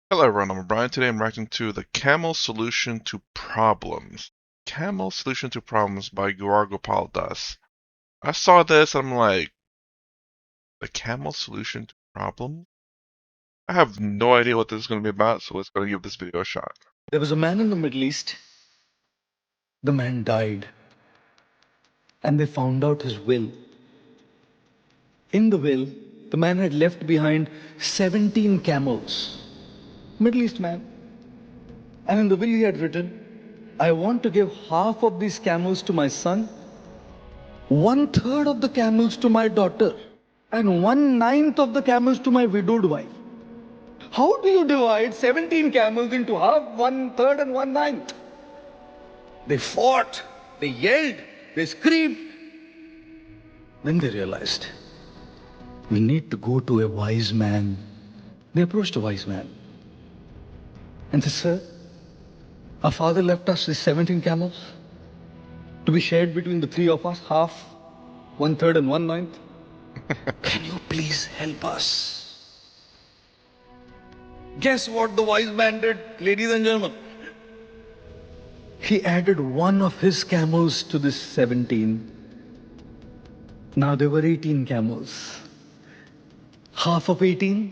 Hello everyone, I'm Brian. Today I'm reacting to the Camel Solution to Problems. Camel Solution to Problems by Gaur. I saw this and I'm like, the Camel Solution to Problems? I have no idea what this is going to be about, so let's go give this video a shot. There was a man in the Middle East. The man died, and they found out his will. In the will, the man had left behind 17 camels. Middle East man. And in the will, he had written, I want to give half of these camels to my son, one third of the camels to my daughter, and 1/9 of the camels to my widowed wife. How do you divide 17 camels into half, one third, and 1/9? They fought, they yelled, they screamed. Then they realized, we need to go to a wise man. They approached a wise man and said, Sir, our father left us these 17 camels to be shared between the three of us, half, one third, and 1/9. Can you please help us? Guess what the wise man did, ladies and gentlemen? He added one of his camels to this 17. Now there were 18 camels. Half of 18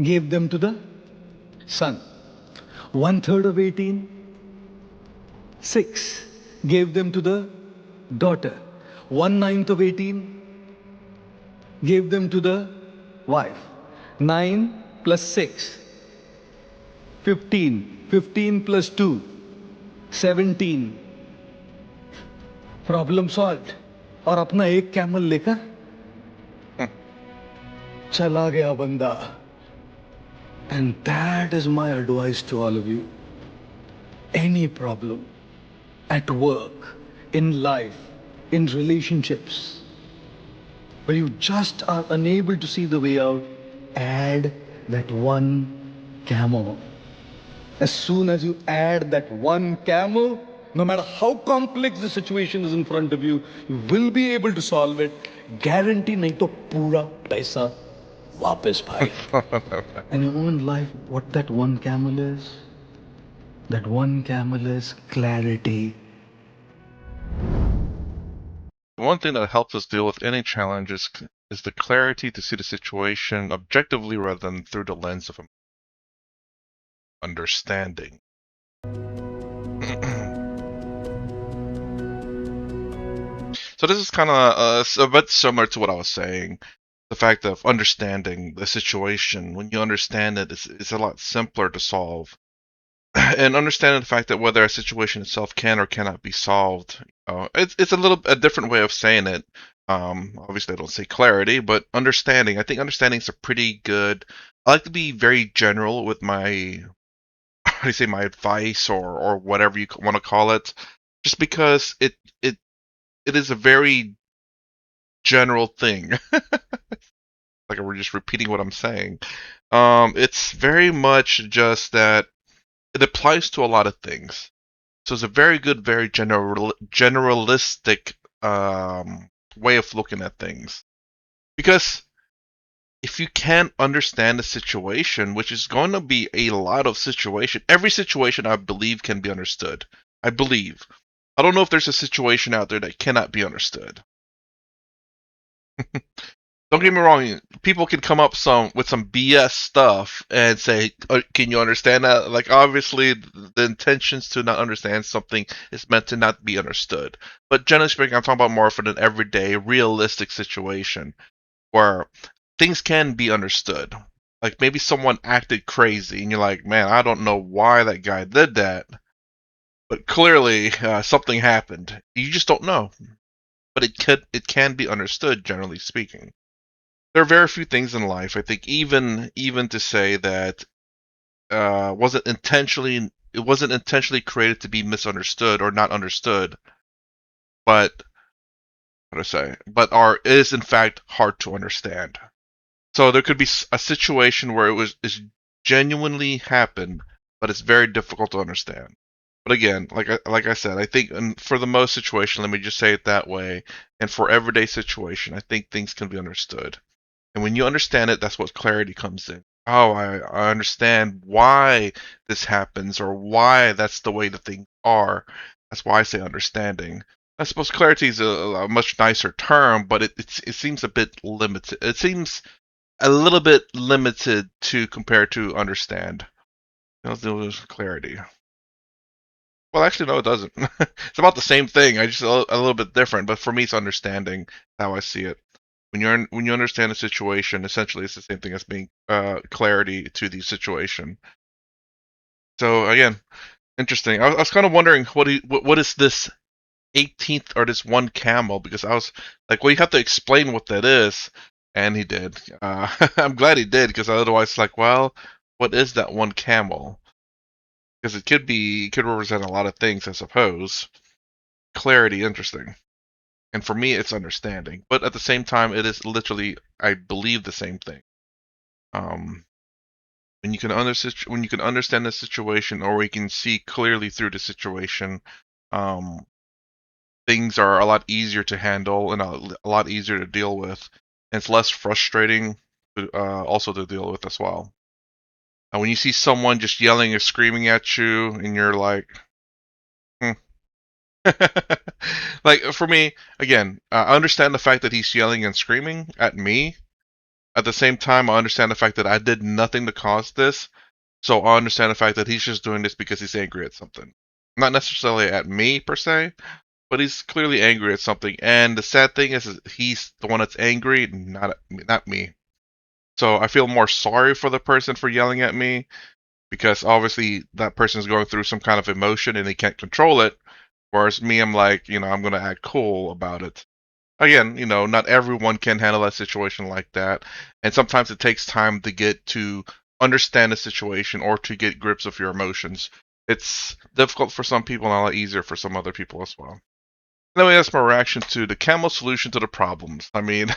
gave them to the son. One third of 18, 6, gave them to the daughter. 1/9 of 18 gave them to the wife. 9 plus 6, 15. 15 plus 2, 17. Problem solve और अपना एक camel लेकर चला गया बंदा. And that is my advice to all of you. Any problem at work, in life, in relationships, where you just are unable to see the way out, add that one camel. As soon as you add that one camel, no matter how complex the situation is in front of you, you will be able to solve it. Guarantee nahi to pura paisa वापस भाई. And you know in life what that one camel is? That one camel is clarity. One thing that helps us deal with any challenge is the clarity to see the situation objectively rather than through the lens of understanding. So this is kind of a bit similar to what I was saying. The fact of understanding the situation. When you understand it, it's a lot simpler to solve. And understanding the fact that whether a situation itself can or cannot be solved, it's a different way of saying it. Obviously, I don't say clarity, but understanding. I think understanding is a pretty good. I like to be very general with my, how do you say, my advice or whatever you want to call it, just because it is a very general thing. Like we're just repeating what I'm saying. It's very much just that it applies to a lot of things. So it's a very good, very generalistic way of looking at things. Because if you can't understand the situation, which is going to be a lot of situation, every situation I believe can be understood. I believe. I don't know if there's a situation out there that cannot be understood. Don't get me wrong, people can come up with some BS stuff and say, "Can you understand that?" Like obviously, the intentions to not understand something is meant to not be understood. But generally speaking, I'm talking about more of an everyday, realistic situation where things can be understood. Like maybe someone acted crazy, and you're like, "Man, I don't know why that guy did that," but clearly something happened. You just don't know. But it can be understood, generally speaking. There are very few things in life. I think even to say that it wasn't intentionally created to be misunderstood or not understood, but what do I say? But is in fact hard to understand. So there could be a situation where is genuinely happened, but it's very difficult to understand. But again, like I said, I think for the most situation, let me just say it that way, and for everyday situation, I think things can be understood. And when you understand it, that's what clarity comes in. oh, I understand why this happens or why that's the way the things are. That's why I say understanding. I suppose clarity is a much nicer term, but it seems a bit limited. It seems a little bit limited to compare to understand. There's clarity. Well, actually, no, it doesn't. It's about the same thing. I just a little bit different. But for me, it's understanding how I see it. When you understand a situation, essentially, it's the same thing as being clarity to the situation. So again, interesting. I was kind of wondering what is this 18th or this one camel, because I was like, well, you have to explain what that is, and he did. I'm glad he did, because otherwise, it's like, well, what is that one camel? Because it could represent a lot of things, I suppose. Clarity, interesting. And for me, it's understanding. But at the same time, it is literally, I believe, the same thing. Um, when you can understand the situation, or we can see clearly through the situation, um, things are a lot easier to handle and a lot easier to deal with. And it's less frustrating, also to deal with as well. And when you see someone just yelling or screaming at you, and you're like, hmm. Like for me, again, I understand the fact that he's yelling and screaming at me. At the same time, I understand the fact that I did nothing to cause this. So I understand the fact that he's just doing this because he's angry at something. Not necessarily at me per se, but he's clearly angry at something. And the sad thing is he's the one that's angry, not me. So I feel more sorry for the person for yelling at me, because obviously that person is going through some kind of emotion and they can't control it. Whereas me, I'm like, I'm gonna act cool about it. Again, not everyone can handle a situation like that, and sometimes it takes time to get to understand a situation or to get grips of your emotions. It's difficult for some people and a lot easier for some other people as well. Anyway, that's my reaction to the camel solution to the problems. I mean,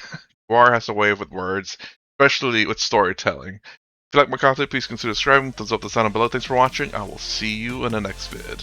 Gaur has a way with words, especially with storytelling. If you like my content, please consider subscribing. Thumbs up the sound below. Thanks for watching. I will see you in the next vid.